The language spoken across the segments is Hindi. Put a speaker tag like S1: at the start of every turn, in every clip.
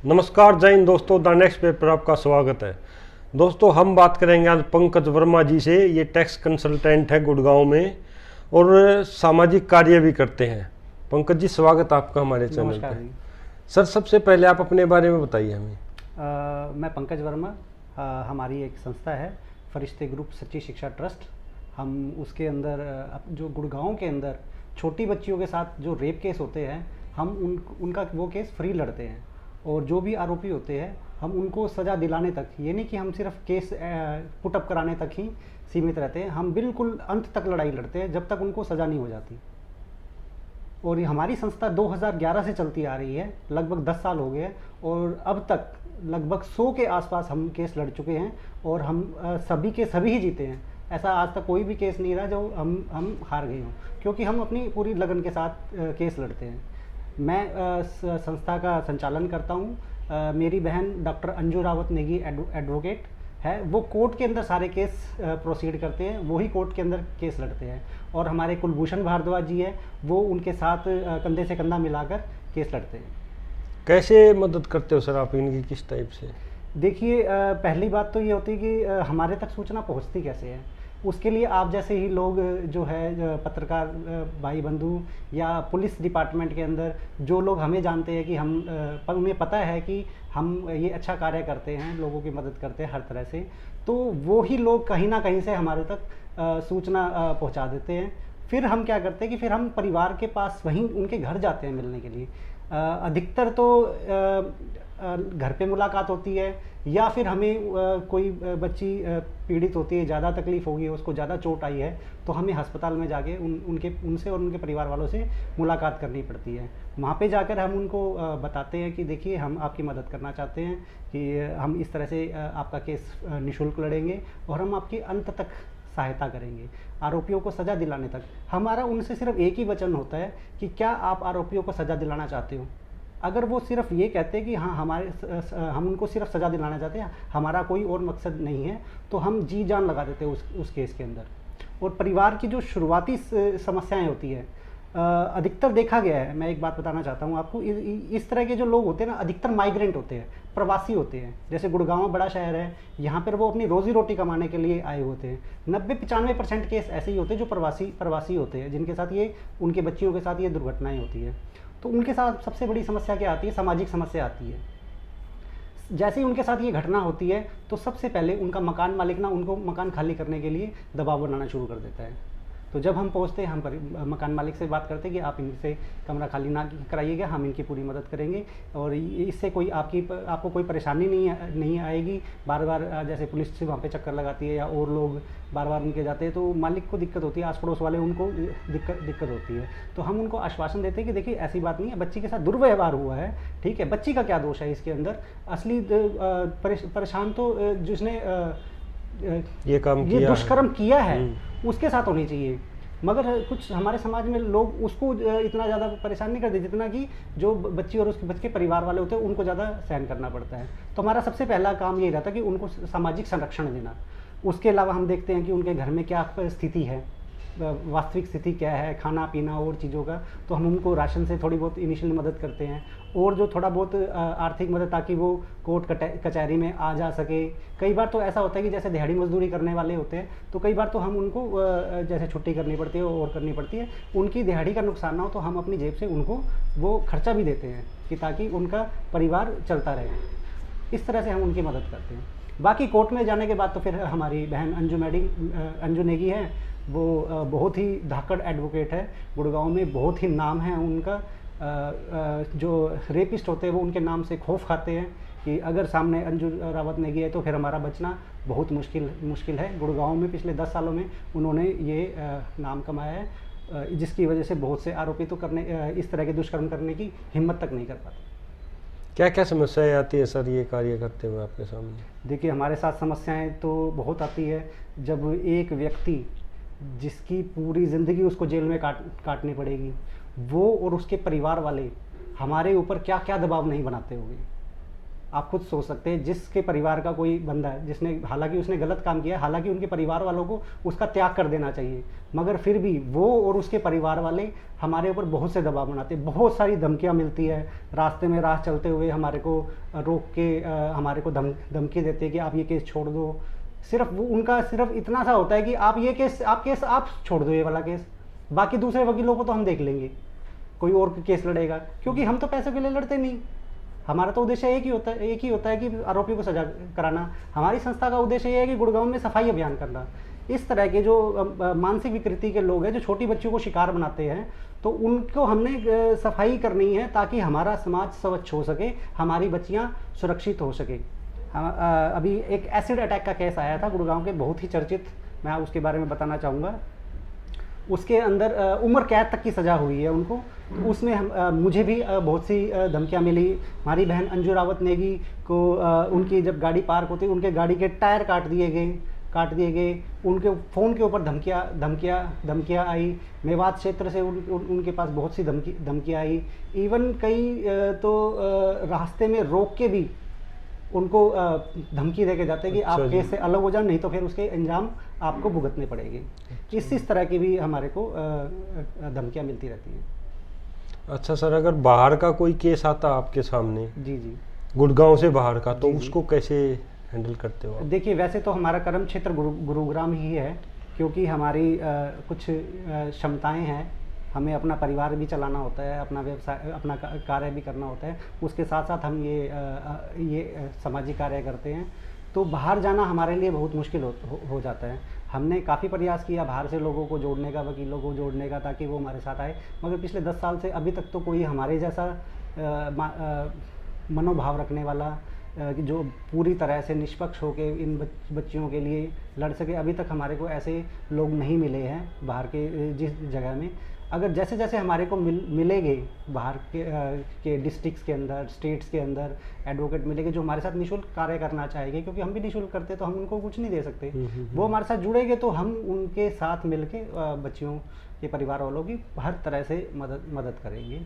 S1: नमस्कार जय हिंद दोस्तों, द नेक्स्ट पेज पर आपका स्वागत है। दोस्तों हम बात करेंगे आज पंकज वर्मा जी से। ये टैक्स कंसल्टेंट है गुड़गांव में और सामाजिक कार्य भी करते हैं। पंकज जी स्वागत आपका हमारे चैनल पे। सर सबसे पहले आप अपने बारे में बताइए हमें।
S2: मैं पंकज वर्मा, हमारी एक संस्था है फरिश्ते ग्रुप सच्ची शिक्षा ट्रस्ट। हम उसके अंदर जो गुड़गांव के अंदर छोटी बच्चियों के साथ जो रेप केस होते हैं, हम उनका वो केस फ्री लड़ते हैं और जो भी आरोपी होते हैं हम उनको सज़ा दिलाने तक, ये नहीं कि हम सिर्फ केस पुटअप कराने तक ही सीमित रहते हैं, हम बिल्कुल अंत तक लड़ाई लड़ते हैं जब तक उनको सज़ा नहीं हो जाती। और ये हमारी संस्था 2011 से चलती आ रही है, लगभग 10 साल हो गए हैं और अब तक लगभग 100 के आसपास हम केस लड़ चुके हैं और हम सभी के सभी ही जीते हैं। ऐसा आज तक कोई भी केस नहीं रहा जो हम हार गए हों, क्योंकि हम अपनी पूरी लगन के साथ केस लड़ते हैं। मैं संस्था का संचालन करता हूँ। मेरी बहन डॉक्टर अंजू रावत नेगी एडवोकेट है, वो कोर्ट के अंदर सारे केस प्रोसीड करते हैं, वही कोर्ट के अंदर केस लड़ते हैं। और हमारे कुलभूषण भारद्वाज जी है, वो उनके साथ कंधे से कंधा मिलाकर केस लड़ते हैं।
S1: कैसे मदद करते हो सर आप इनकी, किस टाइप से?
S2: देखिए, पहली बात तो ये होती है कि हमारे तक सूचना पहुंचती कैसे है। उसके लिए आप जैसे ही लोग जो है पत्रकार भाई बंधु या पुलिस डिपार्टमेंट के अंदर जो लोग हमें जानते हैं कि उन्हें पता है कि हम ये अच्छा कार्य करते हैं, लोगों की मदद करते हैं हर तरह से, तो वो ही लोग कहीं ना कहीं से हमारे तक सूचना पहुंचा देते हैं। फिर हम क्या करते हैं कि फिर हम परिवार के पास वहीं उनके घर जाते हैं मिलने के लिए। अधिकतर तो घर पे मुलाकात होती है, या फिर हमें कोई बच्ची पीड़ित होती है, ज़्यादा तकलीफ़ होगी, उसको ज़्यादा चोट आई है, तो हमें अस्पताल में जाके उनसे और उनके परिवार वालों से मुलाकात करनी पड़ती है। वहाँ पे जाकर हम उनको बताते हैं कि देखिए हम आपकी मदद करना चाहते हैं, कि हम इस तरह से आपका केस निःशुल्क लड़ेंगे और हम आपकी अंत तक सहायता करेंगे, आरोपियों को सज़ा दिलाने तक। हमारा उनसे सिर्फ एक ही वचन होता है कि क्या आप आरोपियों को सज़ा दिलाना चाहते हो। अगर वो सिर्फ ये कहते हैं कि हाँ हम उनको सिर्फ सज़ा दिलाना चाहते हैं, हमारा कोई और मकसद नहीं है, तो हम जी जान लगा देते हैं उस केस के अंदर। और परिवार की जो शुरुआती समस्याएं होती है, अधिकतर देखा गया है, मैं एक बात बताना चाहता हूँ आपको, इस तरह के जो लोग होते हैं ना, अधिकतर माइग्रेंट होते हैं, प्रवासी होते हैं। जैसे गुड़गांव बड़ा शहर है, यहाँ पर वो अपनी रोज़ी रोटी कमाने के लिए आए होते हैं। 90-95% केस ऐसे ही होते हैं जो प्रवासी होते हैं, जिनके साथ ये उनके बच्चियों के साथ ये दुर्घटनाएं होती है। तो उनके साथ सबसे बड़ी समस्या क्या आती है? सामाजिक समस्या आती है। जैसे ही उनके साथ ये घटना होती है तो सबसे पहले उनका मकान मालिक ना उनको मकान खाली करने के लिए दबाव बनाना शुरू कर देता है। तो जब हम पहुंचते हैं, हम मकान मालिक से बात करते हैं कि आप इनसे कमरा खाली ना कराइएगा, हम इनकी पूरी मदद करेंगे और इससे कोई आपको कोई परेशानी नहीं आएगी। बार बार जैसे पुलिस से वहाँ पे चक्कर लगाती है या और लोग बार बार उनके जाते हैं, तो मालिक को दिक्कत होती है, आस पड़ोस वाले उनको दिक्कत होती है। तो हम उनको आश्वासन देते हैं कि देखिए ऐसी बात नहीं है, बच्ची के साथ दुर्व्यवहार हुआ है, ठीक है, बच्ची का क्या दोष है इसके अंदर, असली परेशान तो जिसने ये दुष्कर्म किया है उसके साथ होनी चाहिए। मगर कुछ हमारे समाज में लोग उसको इतना ज़्यादा परेशान नहीं करते जितना कि जो बच्ची और उसके बच्चे के परिवार वाले होते हैं उनको ज़्यादा सहन करना पड़ता है। तो हमारा सबसे पहला काम यही रहता है कि उनको सामाजिक संरक्षण देना। उसके अलावा हम देखते हैं कि उनके घर में क्या स्थिति है, वास्तविक स्थिति क्या है, खाना पीना और चीज़ों का, तो हम उनको राशन से थोड़ी बहुत इनिशियल मदद करते हैं और जो थोड़ा बहुत आर्थिक मदद, ताकि वो कोर्ट कचहरी में आ जा सके। कई बार तो ऐसा होता है कि जैसे दिहाड़ी मजदूरी करने वाले होते हैं, तो कई बार तो हम उनको जैसे छुट्टी करनी पड़ती है और करनी पड़ती है, उनकी दिहाड़ी का नुकसान ना हो तो हम अपनी जेब से उनको वो खर्चा भी देते हैं कि ताकि उनका परिवार चलता रहे। इस तरह से हम उनकी मदद करते हैं। बाकी कोर्ट में जाने के बाद तो फिर हमारी बहन अंजू नेगी है, वो बहुत ही धाकड़ एडवोकेट है, गुड़गांव में बहुत ही नाम है उनका। जो रेपिस्ट होते हैं वो उनके नाम से खौफ खाते हैं कि अगर सामने अंजू रावत नेगी है तो फिर हमारा बचना बहुत मुश्किल है। गुड़गांव में पिछले 10 सालों में उन्होंने ये नाम कमाया है, जिसकी वजह से बहुत से आरोपी तो इस तरह के दुष्कर्म करने की हिम्मत तक नहीं कर पाते।
S1: क्या क्या समस्याएं आती है सर ये कार्य करते हुए आपके सामने?
S2: देखिए हमारे साथ समस्याएं तो बहुत आती है। जब एक व्यक्ति जिसकी पूरी ज़िंदगी उसको जेल में काटनी पड़ेगी, वो और उसके परिवार वाले हमारे ऊपर क्या क्या दबाव नहीं बनाते होंगे। आप खुद सोच सकते हैं, जिसके परिवार का कोई बंदा है जिसने, हालांकि उसने गलत काम किया है, हालांकि उनके परिवार वालों को उसका त्याग कर देना चाहिए, मगर फिर भी वो और उसके परिवार वाले हमारे ऊपर बहुत से दबाव बनाते हैं, बहुत सारी धमकियां मिलती है। रास्ते में राह चलते हुए हमारे को रोक के हमारे को धमकी देते हैं कि आप ये केस छोड़ दो। सिर्फ वो उनका सिर्फ इतना सा होता है कि आप ये केस आप छोड़ दो, ये वाला केस, बाकी दूसरे वकीलों को तो हम देख लेंगे, कोई और केस लड़ेगा, क्योंकि हम तो पैसे के लिए लड़ते नहीं। हमारा तो उद्देश्य एक ही होता है कि आरोपी को सजा कराना। हमारी संस्था का उद्देश्य ये है कि गुड़गांव में सफाई अभियान करना। इस तरह के जो मानसिक विकृति के लोग हैं, जो छोटी बच्चियों को शिकार बनाते हैं, तो उनको हमने सफाई करनी है ताकि हमारा समाज स्वच्छ हो सके, हमारी बच्चियां सुरक्षित हो सके। अभी एक एसिड अटैक का केस आया था गुड़गांव के, बहुत ही चर्चित, मैं उसके बारे में बताना चाहूँगा। उसके अंदर उम्र कैद तक की सज़ा हुई है उनको। तो उसमें मुझे भी बहुत सी धमकियाँ मिली। हमारी बहन अंजू रावत नेगी को उनकी जब गाड़ी पार्क होती, उनके गाड़ी के टायर काट दिए गए, उनके फ़ोन के ऊपर धमकियाँ आई। मेवात क्षेत्र से उनके पास बहुत सी धमकियाँ आई। इवन कई तो रास्ते में रोक के भी उनको धमकी देके जाते हैं कि आप केस से अलग हो जाओ, नहीं तो फिर उसके अंजाम आपको भुगतने पड़ेंगे। इस तरह की भी हमारे को धमकियां मिलती रहती हैं।
S1: अच्छा सर, अगर बाहर का कोई केस आता आपके सामने,
S2: जी जी, गुड़गांव
S1: गुड़गांव से बाहर का, तो उसको कैसे हैंडल करते हो आप?
S2: देखिए, वैसे तो हमारा कर्म क्षेत्र गुरुग्राम ही है, क्योंकि हमारी कुछ क्षमताएं हैं। हमें अपना परिवार भी चलाना होता है, अपना व्यवसाय, अपना कार्य भी करना होता है, उसके साथ साथ हम ये सामाजिक कार्य करते हैं। तो बाहर जाना हमारे लिए बहुत मुश्किल हो जाता है। हमने काफ़ी प्रयास किया बाहर से लोगों को जोड़ने का, वकीलों को जोड़ने का, ताकि वो हमारे साथ आए, मगर पिछले 10 साल से अभी तक तो कोई हमारे जैसा मनोभाव रखने वाला जो पूरी तरह से निष्पक्ष होकर इन बच्चियों के लिए लड़ सके, अभी तक हमारे को ऐसे लोग नहीं मिले हैं बाहर के जिस जगह में। अगर जैसे जैसे हमारे को मिलेंगे बाहर के डिस्ट्रिक्ट्स के अंदर, स्टेट्स के अंदर एडवोकेट मिलेंगे जो हमारे साथ निःशुल्क कार्य करना चाहेंगे, क्योंकि हम भी निःशुल्क करते तो हम उनको कुछ नहीं दे सकते। वो हमारे साथ जुड़ेंगे तो हम उनके साथ मिलके बच्चियों के परिवार वालों की हर तरह से मदद करेंगे।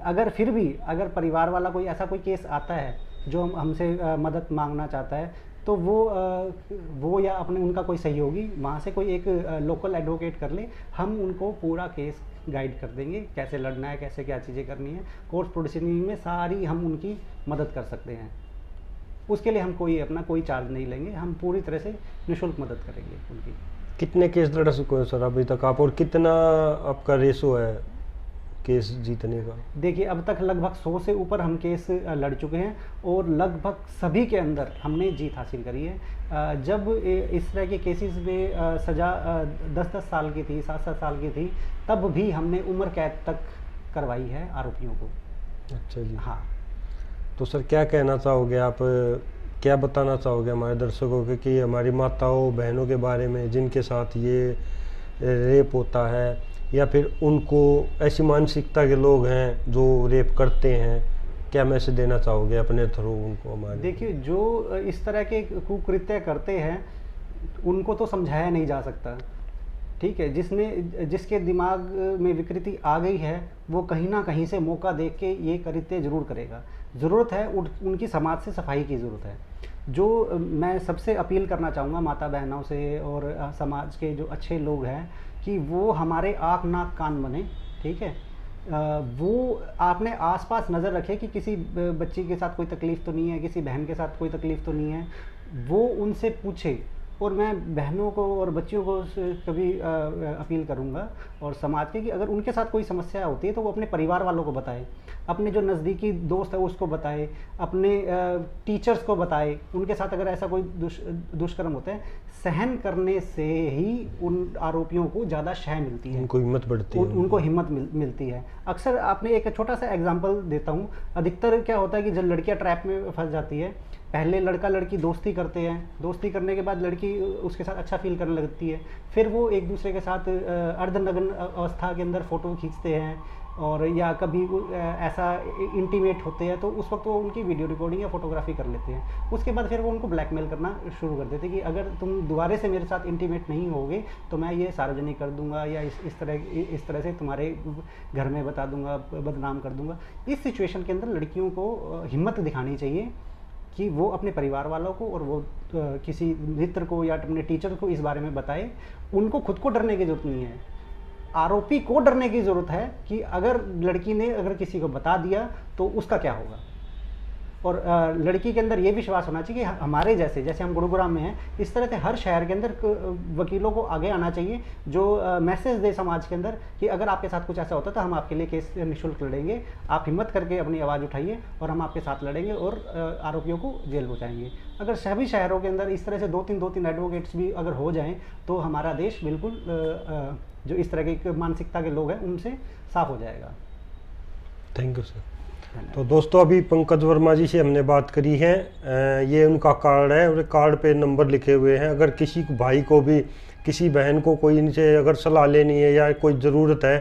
S2: अगर फिर भी अगर परिवार वाला कोई ऐसा कोई केस आता है जो हमसे मदद मांगना चाहता है, तो वो या अपने उनका कोई सहयोगी वहाँ से कोई एक लोकल एडवोकेट कर ले, हम उनको पूरा केस गाइड कर देंगे, कैसे लड़ना है, कैसे क्या चीज़ें करनी है, कोर्ट प्रोसीडिंग में सारी हम उनकी मदद कर सकते हैं। उसके लिए हम कोई चार्ज नहीं लेंगे, हम पूरी तरह से निःशुल्क मदद करेंगे उनकी।
S1: कितने केस लड़ चुके हो सर अभी तक आप, और कितना आपका रेशो है केस जीतने का?
S2: देखिए, अब तक लगभग 100 से ऊपर हम केस लड़ चुके हैं, और लगभग सभी के अंदर हमने जीत हासिल करी है। जब इस तरह के केसेस में सज़ा 10-10 साल की थी, 7-7 साल की थी, तब भी हमने उम्र कैद तक करवाई है आरोपियों को।
S1: अच्छा जी।
S2: हाँ।
S1: तो सर क्या कहना चाहोगे आप, क्या बताना चाहोगे हमारे दर्शकों के कि हमारी माताओं बहनों के बारे में जिनके साथ ये रेप होता है, या फिर उनको ऐसी मानसिकता के लोग हैं जो रेप करते हैं, क्या मैसेज देना चाहोगे अपने थ्रू उनको हमारे?
S2: देखिए, जो इस तरह के कुकृत्य करते हैं उनको तो समझाया नहीं जा सकता, ठीक है। जिसके दिमाग में विकृति आ गई है वो कहीं ना कहीं से मौका देख के ये कृत्य जरूर करेगा। ज़रूरत है उनकी समाज से सफाई की ज़रूरत है। जो मैं सबसे अपील करना चाहूँगा माता बहनों से और समाज के जो अच्छे लोग हैं कि वो हमारे आँख नाक कान बने, ठीक है। वो अपने आसपास नज़र रखे कि किसी बच्ची के साथ कोई तकलीफ़ तो नहीं है, किसी बहन के साथ कोई तकलीफ़ तो नहीं है, वो उनसे पूछे। और मैं बहनों को और बच्चियों को कभी अपील करूंगा और समाज के कि अगर उनके साथ कोई समस्या होती है तो वो अपने परिवार वालों को बताए, अपने जो नज़दीकी दोस्त है उसको बताए, अपने टीचर्स को बताए। उनके साथ अगर ऐसा कोई दुष्कर्म होता है, सहन करने से ही उन आरोपियों को ज़्यादा शह मिलती है,
S1: उनको हिम्मत बढ़ती है,
S2: उनको हिम्मत मिलती है। अक्सर आपने एक छोटा सा एग्जाम्पल देता हूँ, अधिकतर क्या होता है कि जब लड़कियाँ ट्रैप में फंस जाती है, पहले लड़का लड़की दोस्ती करते हैं, दोस्ती करने के बाद लड़की उसके साथ अच्छा फील करने लगती है, फिर वो एक दूसरे के साथ अर्धनग्न अवस्था के अंदर फ़ोटो खींचते हैं, और या कभी ऐसा इंटीमेट होते हैं तो उस वक्त वो उनकी वीडियो रिकॉर्डिंग या फोटोग्राफी कर लेते हैं। उसके बाद फिर वो उनको ब्लैकमेल करना शुरू कर देते हैं कि अगर तुम दोबारा से मेरे साथ इंटीमेट नहीं होगे तो मैं ये सार्वजनिक कर दूंगा, या इस तरह से तुम्हारे घर में बता दूंगा, बदनाम कर दूंगा। इस सिचुएशन के अंदर लड़कियों को हिम्मत दिखानी चाहिए कि वो अपने परिवार वालों को और वो किसी मित्र को या अपने टीचर को इस बारे में बताए। उनको खुद को डरने की जरूरत नहीं है, आरोपी को डरने की ज़रूरत है कि अगर लड़की ने अगर किसी को बता दिया तो उसका क्या होगा। और लड़की के अंदर ये विश्वास होना चाहिए कि हमारे जैसे हम गुरुग्राम में हैं, इस तरह से हर शहर के अंदर वकीलों को आगे आना चाहिए जो मैसेज दे समाज के अंदर कि अगर आपके साथ कुछ ऐसा होता तो हम आपके लिए केस निःशुल्क लड़ेंगे, आप हिम्मत करके अपनी आवाज़ उठाइए और हम आपके साथ लड़ेंगे और आरोपियों को जेल पहुँचाएंगे। अगर सभी शहरों के अंदर इस तरह से दो तीन एडवोकेट्स भी अगर हो जाएं तो हमारा देश बिल्कुल जो इस तरह की मानसिकता के लोग हैं उनसे साफ हो जाएगा।
S1: Thank you sir. तो दोस्तों अभी पंकज वर्मा जी से हमने बात करी है, ये उनका कार्ड है और कार्ड पे नंबर लिखे हुए हैं। अगर किसी भाई को भी, किसी बहन को कोई इनसे अगर सलाह लेनी है या कोई ज़रूरत है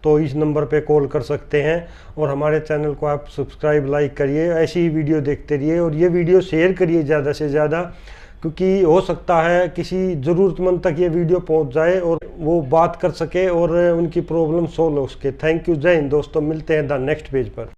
S1: तो इस नंबर पे कॉल कर सकते हैं। और हमारे चैनल को आप सब्सक्राइब लाइक करिए, ऐसी ही वीडियो देखते रहिए और ये वीडियो शेयर करिए ज़्यादा से ज़्यादा, क्योंकि हो सकता है किसी ज़रूरतमंद तक ये वीडियो पहुंच जाए और वो बात कर सके और उनकी प्रॉब्लम सोल्व हो सके। थैंक यू, जय हिंद दोस्तों, मिलते हैं द नेक्स्ट पेज पर।